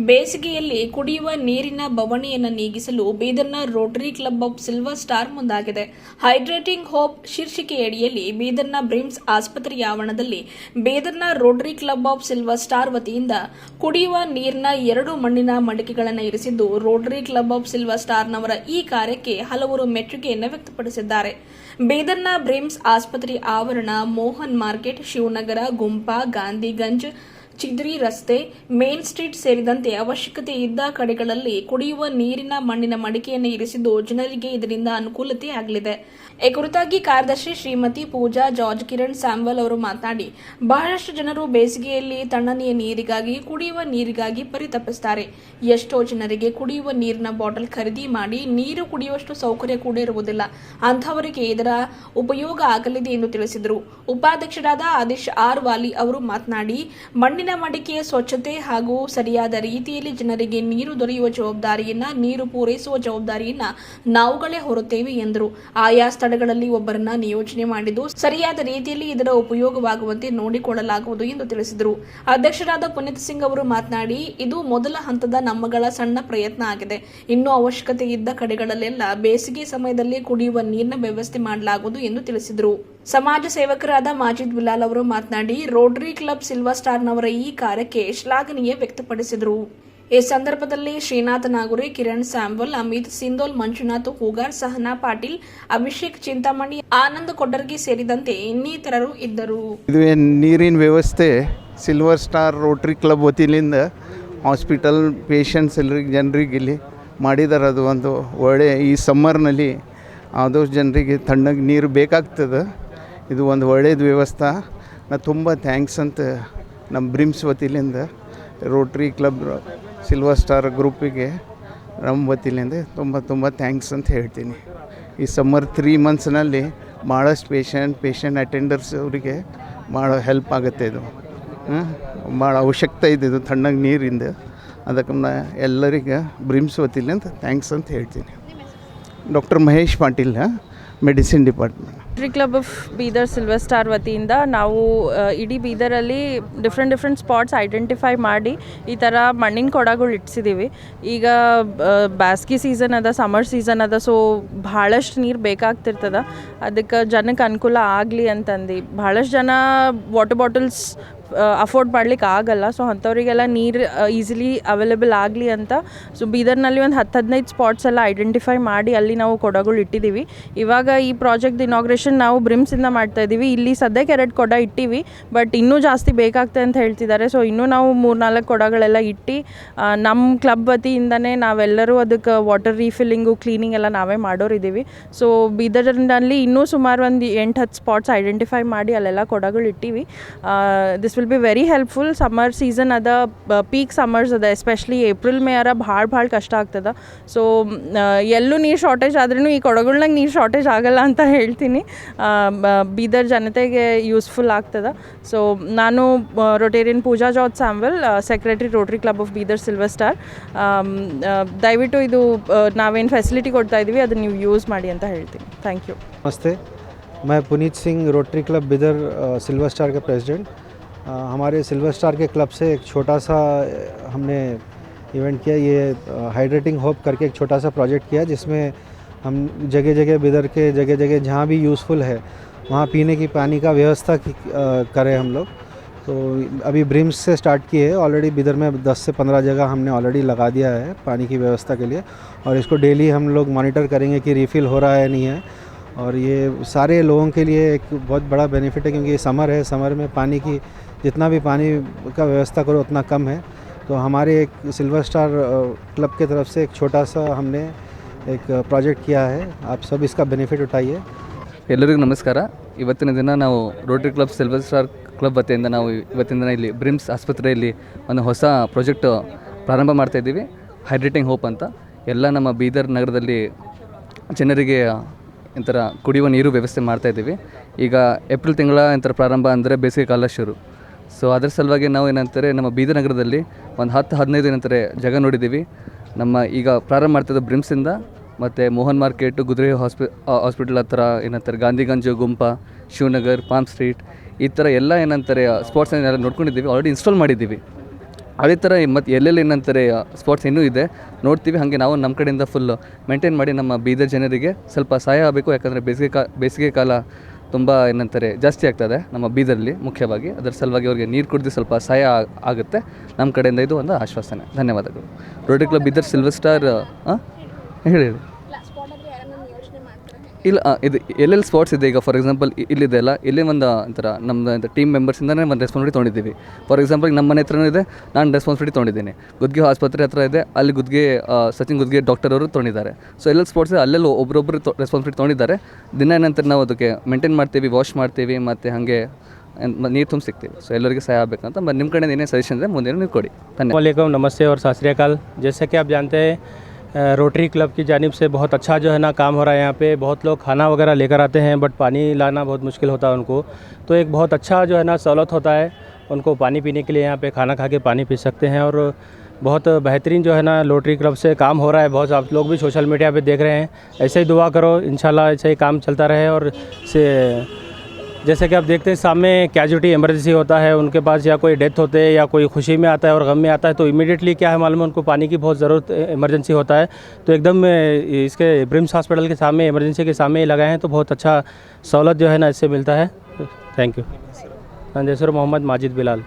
ಬೇಸಿಗೆಯಲ್ಲಿ ಕುಡಿಯುವ ನೀರಿನ ಬವಣೆಯನ್ನು ನೀಗಿಸಲು ಬೀದರ್ನ rotary club of silver star ಮುಂದಾಗಿದೆ. ಹೈಡ್ರೇಟಿಂಗ್ ಹೋಪ್ ಶೀರ್ಷಿಕೆಯಡಿಯಲ್ಲಿ ಬೀದರ್ನ ಬ್ರಿಮ್ಸ್ ಆಸ್ಪತ್ರೆಯ ಆವರಣದಲ್ಲಿ ಬೀದರ್ನ rotary club of silver star ವತಿಯಿಂದ ಕುಡಿಯುವ ನೀರಿನ 2 ಮಣ್ಣಿನ ಮಡಿಕೆಗಳನ್ನು ಇರಿಸಿದ್ದು, ರೋಟರಿ ಕ್ಲಬ್ ಆಫ್ ಸಿಲ್ವರ್ ಸ್ಟಾರ್ನವರ ಈ ಕಾರ್ಯಕ್ಕೆ ಹಲವರು ಮೆಚ್ಚುಗೆಯನ್ನು ವ್ಯಕ್ತಪಡಿಸಿದ್ದಾರೆ. ಬೀದರ್ನ ಬ್ರಿಮ್ಸ್ ಆಸ್ಪತ್ರೆ ಆವರಣ, ಮೋಹನ್ ಮಾರ್ಕೆಟ್, ಶಿವನಗರ, ಗುಂಪಾ, ಗಾಂಧಿಗಂಜ್, ಚಿದ್ರಿ ರಸ್ತೆ, ಮೇನ್ ಸ್ಟ್ರೀಟ್ ಸೇರಿದಂತೆ ಅವಶ್ಯಕತೆ ಇದ್ದ ಕಡೆಗಳಲ್ಲಿ ಕುಡಿಯುವ ನೀರಿನ ಮಣ್ಣಿನ ಮಡಿಕೆಯನ್ನು ಇರಿಸಿದ್ದು ಜನರಿಗೆ ಇದರಿಂದ ಅನುಕೂಲತೆ ಆಗಲಿದೆ. ಈ ಕುರಿತಾಗಿ ಕಾರ್ಯದರ್ಶಿ ಶ್ರೀಮತಿ ಪೂಜಾ ಜಾರ್ಜ್ ಕಿರಣ್ ಸ್ಯಾಮ್ವೆಲ್ ಅವರು ಮಾತನಾಡಿ, ಬಹಳಷ್ಟು ಜನರು ಬೇಸಿಗೆಯಲ್ಲಿ ತಣ್ಣನೆಯ ನೀರಿಗಾಗಿ, ಕುಡಿಯುವ ನೀರಿಗಾಗಿ ಪರಿತಪಿಸುತ್ತಾರೆ. ಎಷ್ಟೋ ಜನರಿಗೆ ಕುಡಿಯುವ ನೀರಿನ ಬಾಟಲ್ ಖರೀದಿ ಮಾಡಿ ನೀರು ಕುಡಿಯುವಷ್ಟು ಸೌಕರ್ಯ ಕೂಡ ಇರುವುದಿಲ್ಲ. ಅಂಥವರಿಗೆ ಇದರ ಉಪಯೋಗ ಆಗಲಿದೆ ಎಂದು ತಿಳಿಸಿದರು. ಉಪಾಧ್ಯಕ್ಷರಾದ ಆದಿಶ್ ಆರ್ ವಾಲಿ ಅವರು ಮಾತನಾಡಿ, ಮಣ್ಣಿನ ಮಡಿಕೆಯ ಸ್ವಚ್ಛತೆ ಹಾಗೂ ಸರಿಯಾದ ರೀತಿಯಲ್ಲಿ ಜನರಿಗೆ ನೀರು ದೊರೆಯುವ ಜವಾಬ್ದಾರಿಯನ್ನ, ನೀರು ಪೂರೈಸುವ ಜವಾಬ್ದಾರಿಯನ್ನ ನಾವುಗಳೇ ಹೊರುತ್ತೇವೆ ಎಂದರು. ಆಯಾ ಸ್ಥಳಗಳಲ್ಲಿ ಒಬ್ಬರನ್ನ ನಿಯೋಜನೆ ಮಾಡಿದ್ದು ಸರಿಯಾದ ರೀತಿಯಲ್ಲಿ ಇದರ ಉಪಯೋಗವಾಗುವಂತೆ ನೋಡಿಕೊಳ್ಳಲಾಗುವುದು ಎಂದು ತಿಳಿಸಿದರು. ಅಧ್ಯಕ್ಷರಾದ ಪುನೀತ್ ಸಿಂಗ್ ಅವರು ಮಾತನಾಡಿ, ಇದು ಮೊದಲ ಹಂತದ ನಮ್ಮಗಳ ಸಣ್ಣ ಪ್ರಯತ್ನ ಆಗಿದೆ. ಇನ್ನೂ ಅವಶ್ಯಕತೆ ಇದ್ದ ಕಡೆಗಳಲ್ಲೆಲ್ಲ ಬೇಸಿಗೆ ಸಮಯದಲ್ಲಿ ಕುಡಿಯುವ ನೀರಿನ ವ್ಯವಸ್ಥೆ ಮಾಡಲಾಗುವುದು ಎಂದು ತಿಳಿಸಿದರು. ಸಮಾಜ ಸೇವಕರಾದ ಮಾಜಿದ್ ಬಿಲಾಲ್ ಅವರು ಮಾತನಾಡಿ, ರೋಟರಿ ಕ್ಲಬ್ ಸಿಲ್ವರ್ ಸ್ಟಾರ್ನವರ ಈ ಕಾರ್ಯಕ್ಕೆ ಶ್ಲಾಘನೀಯ ವ್ಯಕ್ತಪಡಿಸಿದರು. ಈ ಸಂದರ್ಭದಲ್ಲಿ ಶ್ರೀನಾಥ್ ನಾಗುರಿ, ಕಿರಣ್ ಸ್ಯಾಮ್ವೆಲ್, ಅಮಿತ್ ಸಿಂಧೋಲ್, ಮಂಜುನಾಥ್ ಹೂಗಾರ್, ಸಹನಾ ಪಾಟೀಲ್, ಅಭಿಷೇಕ್ ಚಿಂತಾಮಣಿ, ಆನಂದ್ ಕೊಡರ್ಗಿ ಸೇರಿದಂತೆ ಇನ್ನಿತರರು ಇದ್ದರು. ಇದು ನೀರಿನ ವ್ಯವಸ್ಥೆ ಸಿಲ್ವರ್ ಸ್ಟಾರ್ ರೋಟರಿ ಕ್ಲಬ್ ವತಿಯಿಂದ ಹಾಸ್ಪಿಟಲ್ ಪೇಷಂಟ್ಸ್ ಜನರಿಗೆ ಇಲ್ಲಿ ಮಾಡಿದ್ದಾರೆ. ಅದು ಒಂದು ಒಳ್ಳೆಯ, ಈ ಸಮ್ಮರ್ನಲ್ಲಿ ಆದಷ್ಟು ಜನರಿಗೆ ತಣ್ಣಗೆ ನೀರು ಬೇಕಾಗ್ತದೆ. ಇದು ಒಂದು ಒಳ್ಳೆಯದು ವ್ಯವಸ್ಥೆ. ನಾನು ತುಂಬ ಥ್ಯಾಂಕ್ಸ್ ಅಂತ ನಮ್ಮ ಬ್ರಿಮ್ಸ್ ವತಿಲಿಂದ ರೋಟ್ರಿ ಕ್ಲಬ್ ಸಿಲ್ವರ್ ಸ್ಟಾರ್ ಗ್ರೂಪಿಗೆ ನಮ್ಮ ವತಿಲಿಂದ ತುಂಬ ಥ್ಯಾಂಕ್ಸ್ ಅಂತ ಹೇಳ್ತೀನಿ. ಈ ಸಮ್ಮರ್ 3 ಮಂತ್ಸ್ನಲ್ಲಿ ಭಾಳಷ್ಟು ಪೇಷಂಟ್ ಅಟೆಂಡರ್ಸ್ ಅವರಿಗೆ ಭಾಳ ಹೆಲ್ಪ್ ಆಗುತ್ತೆ. ಇದು ಭಾಳ ಅವಶ್ಯಕತೆ ಇದೆ ಇದು ತಣ್ಣಗೆ ನೀರಿಂದ. ಅದಕ್ಕೆ ನಾನು ಎಲ್ಲರಿಗೆ ಬ್ರಿಮ್ಸ್ ವತಿಲಿಂದ ಥ್ಯಾಂಕ್ಸ್ ಅಂತ ಹೇಳ್ತೀನಿ. Doctor Mahesh Patil, medicine department. Rotary club of Bidar silver star ವತಿಯಿಂದ ನಾವು ಇಡೀ ಬೀದರಲ್ಲಿ ಡಿಫ್ರೆಂಟ್ ಸ್ಪಾಟ್ಸ್ ಐಡೆಂಟಿಫೈ ಮಾಡಿ ಈ ಥರ ಮಣ್ಣಿನ ಕೊಡಗಳು ಇಟ್ಟಿಸಿದ್ದೀವಿ. ಈಗ ಬೇಸಿಗೆ ಸೀಸನ್ ಅದ, ಸಮ್ಮರ್ ಸೀಸನ್ ಅದ, ಸೊ ಭಾಳಷ್ಟು ನೀರು ಬೇಕಾಗ್ತಿರ್ತದೆ. ಅದಕ್ಕೆ ಜನಕ್ಕೆ ಅನುಕೂಲ ಆಗಲಿ ಅಂತಂದು ಭಾಳಷ್ಟು ಜನ ವಾಟರ್ ಬಾಟಲ್ಸ್ ಅಫೋರ್ಡ್ ಮಾಡ್ಲಿಕ್ಕೆ ಆಗಲ್ಲ. ಸೊ ಅಂಥವರಿಗೆಲ್ಲ ನೀರು ಈಸಿಲಿ ಅವೈಲೇಬಲ್ ಆಗಲಿ ಅಂತ ಸೊ ಬೀದರ್ನಲ್ಲಿ ಒಂದು 10-15 ಸ್ಪಾಟ್ಸ್ ಎಲ್ಲ ಐಡೆಂಟಿಫೈ ಮಾಡಿ ಅಲ್ಲಿ ನಾವು ಕೊಡಗಳು ಇಟ್ಟಿದ್ದೀವಿ. ಇವಾಗ ಈ ಪ್ರಾಜೆಕ್ಟ್ ಇನಾಗ್ರೇಷನ್ ನಾವು ಬ್ರಿಮ್ಸಿಂದ ಮಾಡ್ತಾಯಿದ್ದೀವಿ. ಇಲ್ಲಿ ಸದ್ಯಕ್ಕೆ 2 ಕೊಡ ಇಟ್ಟಿವಿ, ಬಟ್ ಇನ್ನೂ ಜಾಸ್ತಿ ಬೇಕಾಗ್ತದೆ ಅಂತ ಹೇಳ್ತಿದ್ದಾರೆ. ಸೊ ಇನ್ನೂ ನಾವು 3-4 ಕೊಡಗಳೆಲ್ಲ ಇಟ್ಟು ನಮ್ಮ ಕ್ಲಬ್ ವತಿಯಿಂದನೇ ನಾವೆಲ್ಲರೂ ಅದಕ್ಕೆ ವಾಟರ್ ರೀಫಿಲ್ಲಿಂಗು, ಕ್ಲೀನಿಂಗ್ ಎಲ್ಲ ನಾವೇ ಮಾಡೋರಿದ್ದೀವಿ. ಸೊ ಬೀದರ್ನಲ್ಲಿ ಇನ್ನೂ ಸುಮಾರು ಒಂದು 8-10 ಸ್ಪಾಟ್ಸ್ ಐಡೆಂಟಿಫೈ ಮಾಡಿ ಅಲ್ಲೆಲ್ಲ ಕೊಡಗಳು ಇಟ್ಟಿವಿ. This will be very helpful. Summer season ಅದ, ಪೀಕ್ ಸಮ್ಮರ್ಸ್ ಅದ, ಎಸ್ಪೆಷಲಿ ಏಪ್ರಿಲ್ ಮೇ ಅರ ಭಾಳ ಕಷ್ಟ ಆಗ್ತದೆ. ಸೊ ಎಲ್ಲೂ ನೀರು ಶಾರ್ಟೇಜ್ ಆದ್ರೂ ಈ ಕೊಡಗಳ್ನಾಗ ನೀರು ಶಾರ್ಟೇಜ್ ಆಗಲ್ಲ ಅಂತ ಹೇಳ್ತೀನಿ. ಬೀದರ್ ಜನತೆಗೆ ಯೂಸ್ಫುಲ್ ಆಗ್ತದೆ. ಸೊ ನಾನು Rotarian Pooja George Samuel, secretary rotary club of Bidar silver star. ದಯವಿಟ್ಟು ಇದು ನಾವೇನು ಫೆಸಿಲಿಟಿ ಕೊಡ್ತಾ ಇದ್ದೀವಿ ಅದನ್ನು ನೀವು ಯೂಸ್ ಮಾಡಿ ಅಂತ ಹೇಳ್ತೀನಿ. Thank you. नमस्ते, मैं Puneet Singh, Rotary Club Bidar Silver Star के प्रेसिडेंट. हमारे सिल्वर स्टार के क्लब से एक छोटा सा हमने इवेंट किया. ये हाइड्रेटिंग होप करके एक छोटा सा प्रोजेक्ट किया, जिसमें हम जगह बिदर के जगह जहाँ भी यूज़फुल है वहाँ पीने की पानी का व्यवस्था करें हम लोग. तो अभी ब्रिम्स से स्टार्ट किए है. ऑलरेडी बिदर में 10 से 15 जगह हमने ऑलरेडी लगा दिया है पानी की व्यवस्था के लिए, और इसको डेली हम लोग मॉनिटर करेंगे कि रिफ़िल हो रहा है नहीं है. और ये सारे लोगों के लिए एक बहुत बड़ा बेनिफिट है, क्योंकि ये समर है. समर में पानी की जितना भी पानी का व्यवस्था करो उतना कम है. तो हमारे एक सिल्वर स्टार क्लब के तरफ से एक छोटा सा हमने एक प्रोजेक्ट किया है. आप सब इसका बेनिफिट उठाइए. ಎಲ್ಲರಿಗೂ ನಮಸ್ಕಾರ. ಇವತ್ತಿನ ದಿನ ನಾವು Rotary club silver star club ವತಿಯಿಂದ ನಾವು ಇವತ್ತಿನ ದಿನ ಇಲ್ಲಿ ಬ್ರಿಮ್ಸ್ ಆಸ್ಪತ್ರೆಯಲ್ಲಿ ಒಂದು ಹೊಸ ಪ್ರಾಜೆಕ್ಟ್ ಪ್ರಾರಂಭ ಮಾಡ್ತಾಯಿದ್ದೀವಿ, ಹೈಡ್ರೇಟಿಂಗ್ ಹೋಪ್ ಅಂತ. ಎಲ್ಲ ನಮ್ಮ ಬೀದರ್ ನಗರದಲ್ಲಿ ಜನರಿಗೆ ಇಂಥರ ಕುಡಿಯುವ ನೀರು ವ್ಯವಸ್ಥೆ ಮಾಡ್ತಾಯಿದ್ದೀವಿ. ಈಗ ಏಪ್ರಿಲ್ ತಿಂಗಳ ಇಂಥರ ಪ್ರಾರಂಭ ಅಂದರೆ ಬೇಸಿಗೆ ಕಾಲ ಶುರು. ಸೊ ಅದರ ಸಲುವಾಗಿ ನಾವು ಏನಂತಾರೆ, ನಮ್ಮ ಬೀದರ್ ನಗರದಲ್ಲಿ ಒಂದು 10-15 ಏನಂತಾರೆ ಜಾಗ ನೋಡಿದ್ದೀವಿ. ನಮ್ಮ ಈಗ ಪ್ರಾರಂಭ ಮಾಡ್ತಿದ್ದು ಬ್ರಿಮ್ಸಿಂದ, ಮತ್ತು ಮೋಹನ್ ಮಾರ್ಕೆಟು, ಗುದ್ರಿ ಹಾಸ್ಪಿಟಲ್ ಹತ್ರ ಏನಂತಾರೆ ಗಾಂಧಿಗಂಜು, ಗುಂಪಾ, ಶಿವನಗರ್, ಪಾಮ್ ಸ್ಟ್ರೀಟ್, ಈ ಥರ ಎಲ್ಲ ಏನಂತಾರೆ ಸ್ಪಾಟ್ಸ್ನೆಲ್ಲ ನೋಡ್ಕೊಂಡಿದ್ದೀವಿ. ಆಲ್ರೆಡಿ ಇನ್ಸ್ಟಾಲ್ ಮಾಡಿದ್ದೀವಿ. ಅದೇ ಥರ ಮತ್ತು ಎಲ್ಲೆಲ್ಲಿ ಏನಂತಾರೆ ಸ್ಪಾಟ್ಸ್ ಇನ್ನೂ ಇದೆ ನೋಡ್ತೀವಿ. ಹಾಗೆ ನಾವು ನಮ್ಮ ಕಡೆಯಿಂದ ಫುಲ್ ಮೇಂಟೈನ್ ಮಾಡಿ ನಮ್ಮ ಬೀದರ್ ಜನರಿಗೆ ಸ್ವಲ್ಪ ಸಹಾಯ ಆಗಬೇಕು. ಯಾಕಂದರೆ ಬೇಸಿಗೆ ಕಾಲ ತುಂಬ ಏನಂತಾರೆ ಜಾಸ್ತಿ ಆಗ್ತದೆ ನಮ್ಮ ಬೀದರಲ್ಲಿ ಮುಖ್ಯವಾಗಿ. ಅದರ ಸಲುವಾಗಿ ಅವ್ರಿಗೆ ನೀರು ಕುಡಿದು ಸ್ವಲ್ಪ ಸಹಾಯ ಆಗುತ್ತೆ ನಮ್ಮ ಕಡೆಯಿಂದ. ಇದು ಒಂದು ಆಶ್ವಾಸನೆ. ಧನ್ಯವಾದಗಳು. Rotary club Bidar silver star ಹೇಳಿ. ಇಲ್ಲ, ಇದು ಎಲ್ಲೆಲ್ಲಿ ಸ್ಪಾಟ್ಸ್ ಇದೆ ಈಗ ಫಾರ್ ಎಕ್ಸಾಂಪಲ್ ಇಲ್ಲಿದೆ ಅಲ್ಲ, ಇಲ್ಲಿ ಒಂದು ಒಂಥರ ನಮ್ಮದು ಟೀಮ್ ಮೆಂಬರ್ಸಿಂದನೇ ಒಂದು ರೆಸ್ಪಾನ್ಸಿಬಿಲಿಟಿ ತೊಗೊಂಡಿದ್ದೀವಿ. ಫಾರ್ ಎಕ್ಸಾಂಪಲ್ ನಮ್ಮ ಮನೆ ಹತ್ರನೂ ಇದೆ, ನಾನು ರೆಸ್ಪಾನ್ಸಿಬಿಲಿಟಿ ತೊಗೊಂಡಿದ್ದೀನಿ. ಗುದ್ಗೆ ಆಸ್ಪತ್ರೆ ಹತ್ರ ಇದೆ, ಅಲ್ಲಿ ಸಚಿನ್ ಗುದ್ಗೆ ಡಾಕ್ಟರ್ ಅವರು ತೊಗೊಂಡಿದ್ದಾರೆ. ಸೊ ಎಲ್ಲೆಲ್ಲಿ ಸ್ಪಾಟ್ಸ್ ಇದೆ ಅಲ್ಲೆಲ್ಲ ಒಬ್ಬೊಬ್ಬರು ರೆಸ್ಪಾನ್ಸಿಬಿಲಿಟಿ ತೊಗೊಂಡಿದ್ದಾರೆ. ದಿನ ಏನಂತಾರೆ ನಾವು ಅದಕ್ಕೆ ಮೇಂಟೈನ್ ಮಾಡ್ತೀವಿ, ವಾಶ್ ಮಾಡ್ತೀವಿ, ಮತ್ತು ಹಾಗೆ ನೀರು ತುಂಬ ಸಿಗ್ತೀವಿ. ಸೊ ಎಲ್ಲರಿಗೆ ಸಹಾಯ ಆಗಬೇಕಂತ ನಿಮ್ಮ ಕಡೆಯಿಂದ ಏನೇ ಸಜೆಷನ್ ಇದೆ ಮುಂದೆ ನೀವು ಕೊಡಿ. ಧನ್ಯವಾದ. वालेकुम, नमस्ते और सत श्री अकाल। जैसे कि आप जानते हैं रोटरी क्लब की जानिब से बहुत अच्छा जो है ना काम हो रहा है यहाँ पे। बहुत लोग खाना वगैरह लेकर आते हैं, बट पानी लाना बहुत मुश्किल होता है उनको। तो एक बहुत अच्छा जो है ना सहूलत होता है उनको पानी पीने के लिए। यहाँ पे खाना खा के पानी पी सकते हैं और बहुत बेहतरीन जो है ना रोटरी क्लब से काम हो रहा है। बहुत आप लोग भी सोशल मीडिया पे देख रहे हैं। ऐसे ही दुआ करो, इंशाल्लाह ऐसे ही काम चलता रहे। और से जैसे कि आप देखते हैं सामने कैजुअलिटी इमरजेंसी होता है, उनके पास या कोई डेथ होते हैं या कोई खुशी में आता है और गम में आता है, तो इमीडिएटली क्या है मालूम है उनको पानी की बहुत ज़रूरत इमरजेंसी होता है। तो एकदम इसके ब्रिम्स हॉस्पिटल के सामने इमरजेंसी के सामने ही लगाए हैं, तो बहुत अच्छा सहूलत जो है ना इससे मिलता है। Thank you. जैसर मोहम्मद माजिद बिलाल।